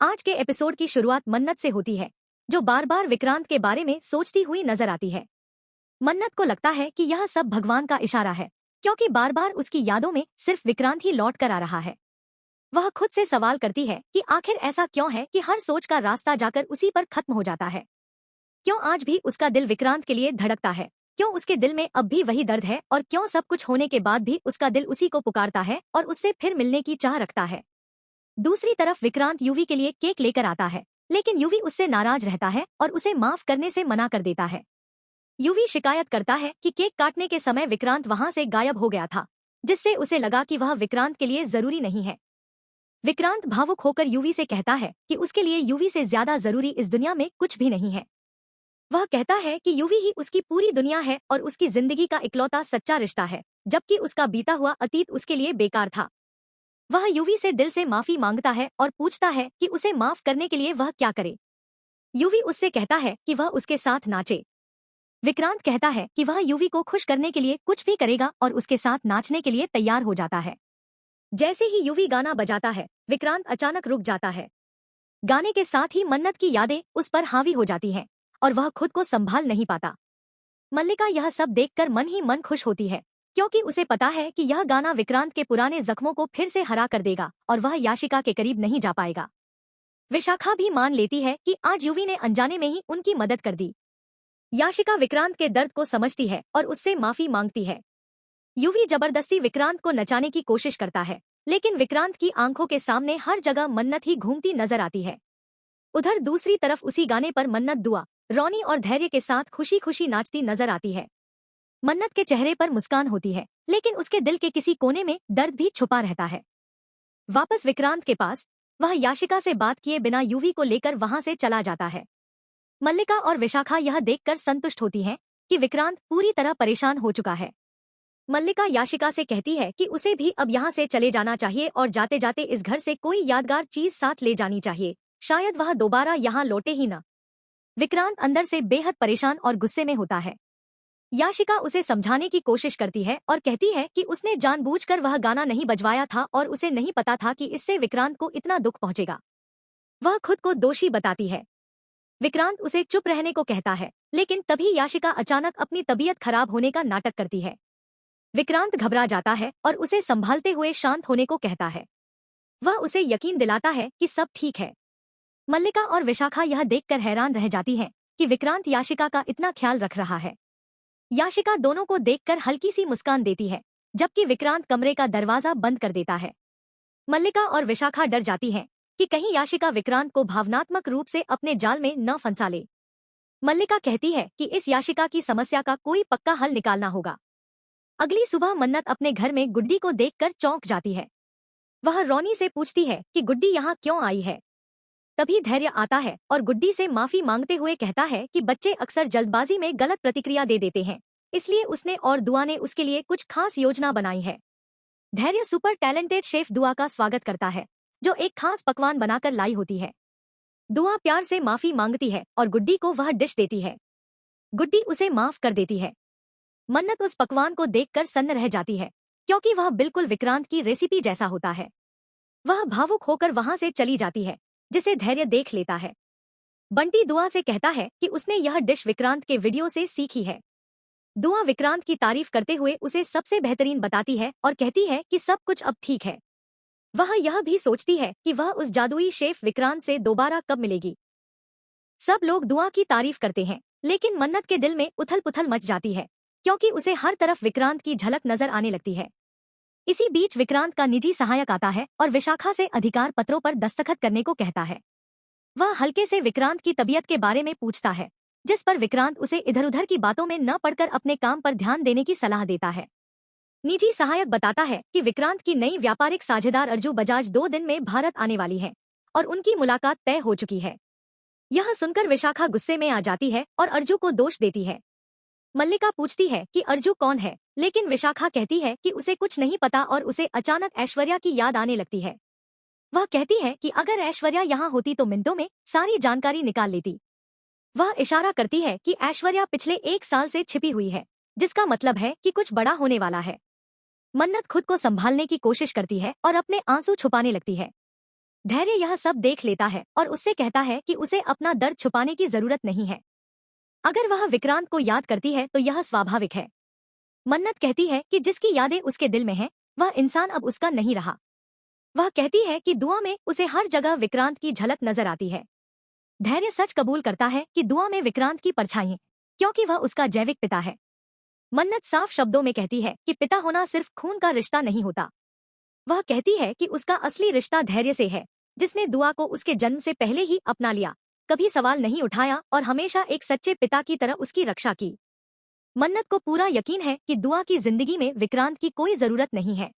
आज के एपिसोड की शुरुआत मन्नत से होती है, जो बार बार विक्रांत के बारे में सोचती हुई नजर आती है। मन्नत को लगता है कि यह सब भगवान का इशारा है, क्योंकि बार बार उसकी यादों में सिर्फ विक्रांत ही लौट कर आ रहा है। वह खुद से सवाल करती है कि आखिर ऐसा क्यों है कि हर सोच का रास्ता जाकर उसी पर खत्म हो जाता है। क्यों आज भी उसका दिल विक्रांत के लिए धड़कता है? क्यों उसके दिल में अब भी वही दर्द है? और क्यों सब कुछ होने के बाद भी उसका दिल उसी को पुकारता है और उससे फिर मिलने की चाह रखता है? दूसरी तरफ विक्रांत यूवी के लिए केक लेकर आता है, लेकिन यूवी उससे नाराज रहता है और उसे माफ करने से मना कर देता है। यूवी शिकायत करता है कि केक काटने के समय विक्रांत वहां से गायब हो गया था, जिससे उसे लगा कि वह विक्रांत के लिए जरूरी नहीं है। विक्रांत भावुक होकर यूवी से कहता है कि उसके लिए यूवी से ज्यादा जरूरी इस दुनिया में कुछ भी नहीं है। वह कहता है कि यूवी ही उसकी पूरी दुनिया है और उसकी जिंदगी का इकलौता सच्चा रिश्ता है, जबकि उसका बीता हुआ अतीत उसके लिए बेकार था। वह यूवी से दिल से माफी मांगता है और पूछता है कि उसे माफ करने के लिए वह क्या करे। यूवी उससे कहता है कि वह उसके साथ नाचे। विक्रांत कहता है कि वह यूवी को खुश करने के लिए कुछ भी करेगा और उसके साथ नाचने के लिए तैयार हो जाता है। जैसे ही यूवी गाना बजाता है, विक्रांत अचानक रुक जाता है। गाने के साथ ही मन्नत की यादें उस पर हावी हो जाती हैं और वह खुद को संभाल नहीं पाता। मल्लिका यह सब देखकर मन ही मन खुश होती है, क्योंकि उसे पता है कि यह गाना विक्रांत के पुराने जख्मों को फिर से हरा कर देगा और वह याशिका के करीब नहीं जा पाएगा। विशाखा भी मान लेती है कि आज यूवी ने अनजाने में ही उनकी मदद कर दी। याशिका विक्रांत के दर्द को समझती है और उससे माफी मांगती है। यूवी जबरदस्ती विक्रांत को नचाने की कोशिश करता है, लेकिन विक्रांत की आंखों के सामने हर जगह मन्नत ही घूमती नजर आती है। उधर दूसरी तरफ उसी गाने पर मन्नत दुआ, रॉनी और धैर्य के साथ खुशी खुशी नाचती नजर आती है। मन्नत के चेहरे पर मुस्कान होती है, लेकिन उसके दिल के किसी कोने में दर्द भी छुपा रहता है। वापस विक्रांत के पास वह याशिका से बात किए बिना यूवी को लेकर वहां से चला जाता है। मल्लिका और विशाखा यह देखकर संतुष्ट होती हैं कि विक्रांत पूरी तरह परेशान हो चुका है। मल्लिका याशिका से कहती है कि उसे भी अब यहाँ से चले जाना चाहिए और जाते जाते इस घर से कोई यादगार चीज साथ ले जानी चाहिए, शायद वह दोबारा यहाँ लौटे ही न। विक्रांत अंदर से बेहद परेशान और गुस्से में होता है। याशिका उसे समझाने की कोशिश करती है और कहती है कि उसने जानबूझकर वह गाना नहीं बजवाया था और उसे नहीं पता था कि इससे विक्रांत को इतना दुख पहुंचेगा। वह खुद को दोषी बताती है। विक्रांत उसे चुप रहने को कहता है, लेकिन तभी याशिका अचानक अपनी तबीयत खराब होने का नाटक करती है। विक्रांत घबरा जाता है और उसे संभालते हुए शांत होने को कहता है। वह उसे यकीन दिलाता है कि सब ठीक है। मल्लिका और विशाखा यह देखकर हैरान रह जाती हैं कि विक्रांत याशिका का इतना ख्याल रख रहा है। याशिका दोनों को देखकर हल्की सी मुस्कान देती है, जबकि विक्रांत कमरे का दरवाजा बंद कर देता है। मल्लिका और विशाखा डर जाती हैं कि कहीं याशिका विक्रांत को भावनात्मक रूप से अपने जाल में न फंसा ले। मल्लिका कहती है कि इस याशिका की समस्या का कोई पक्का हल निकालना होगा। अगली सुबह मन्नत अपने घर में गुड्डी को देखकर चौंक जाती है। वह रॉनी से पूछती है कि गुड्डी यहाँ क्यों आई है। तभी धैर्य आता है और गुड्डी से माफी मांगते हुए कहता है कि बच्चे अक्सर जल्दबाजी में गलत प्रतिक्रिया दे देते हैं, इसलिए उसने और दुआ ने उसके लिए कुछ खास योजना बनाई है। धैर्य सुपर टैलेंटेड शेफ दुआ का स्वागत करता है, जो एक खास पकवान बनाकर लाई होती है। दुआ प्यार से माफी मांगती है और गुड्डी को वह डिश देती है। गुड्डी उसे माफ कर देती है। मन्नत उस पकवान को देखकर सन्न रह जाती है, क्योंकि वह बिल्कुल विक्रांत की रेसिपी जैसा होता है। वह भावुक होकर वहां से चली जाती है, जिसे धैर्य देख लेता है। बंटी दुआ से कहता है कि उसने यह डिश विक्रांत के वीडियो से सीखी है। दुआ विक्रांत की तारीफ करते हुए उसे सबसे बेहतरीन बताती है और कहती है कि सब कुछ अब ठीक है। वह यह भी सोचती है कि वह उस जादुई शेफ विक्रांत से दोबारा कब मिलेगी। सब लोग दुआ की तारीफ करते हैं, लेकिन मन्नत के दिल में उथल पुथल मच जाती है, क्योंकि उसे हर तरफ विक्रांत की झलक नजर आने लगती है। इसी बीच विक्रांत का निजी सहायक आता है और विशाखा से अधिकार पत्रों पर दस्तखत करने को कहता है। वह हल्के से विक्रांत की तबीयत के बारे में पूछता है, जिस पर विक्रांत उसे इधर उधर की बातों में न पड़कर अपने काम पर ध्यान देने की सलाह देता है। निजी सहायक बताता है कि विक्रांत की नई व्यापारिक साझेदार अर्जू बजाज 2 दिन में भारत आने वाली है और उनकी मुलाकात तय हो चुकी है। यह सुनकर विशाखा गुस्से में आ जाती है और अर्जू को दोष देती है। मल्लिका पूछती है कि अर्जू कौन है, लेकिन विशाखा कहती है कि उसे कुछ नहीं पता और उसे अचानक ऐश्वर्या की याद आने लगती है। वह कहती है कि अगर ऐश्वर्या यहाँ होती तो मिनटों में सारी जानकारी निकाल लेती। वह इशारा करती है कि ऐश्वर्या पिछले 1 साल से छिपी हुई है, जिसका मतलब है कि कुछ बड़ा होने वाला है। मन्नत खुद को संभालने की कोशिश करती है और अपने आंसू छुपाने लगती है। धैर्य यह सब देख लेता है और उससे कहता है कि उसे अपना दर्द छुपाने की जरूरत नहीं है। अगर वह विक्रांत को याद करती है तो यह स्वाभाविक है। मन्नत कहती है कि जिसकी यादें उसके दिल में हैं, वह इंसान अब उसका नहीं रहा। वह कहती है कि दुआ में उसे हर जगह विक्रांत की झलक नजर आती है। धैर्य सच कबूल करता है कि दुआ में विक्रांत की परछाई है, क्योंकि वह उसका जैविक पिता है। मन्नत साफ शब्दों में कहती है कि पिता होना सिर्फ खून का रिश्ता नहीं होता। वह कहती है कि उसका असली रिश्ता धैर्य से है, जिसने दुआ को उसके जन्म से पहले ही अपना लिया, कभी सवाल नहीं उठाया और हमेशा एक सच्चे पिता की तरह उसकी रक्षा की। मन्नत को पूरा यकीन है कि दुआ की जिंदगी में विक्रांत की कोई जरूरत नहीं है।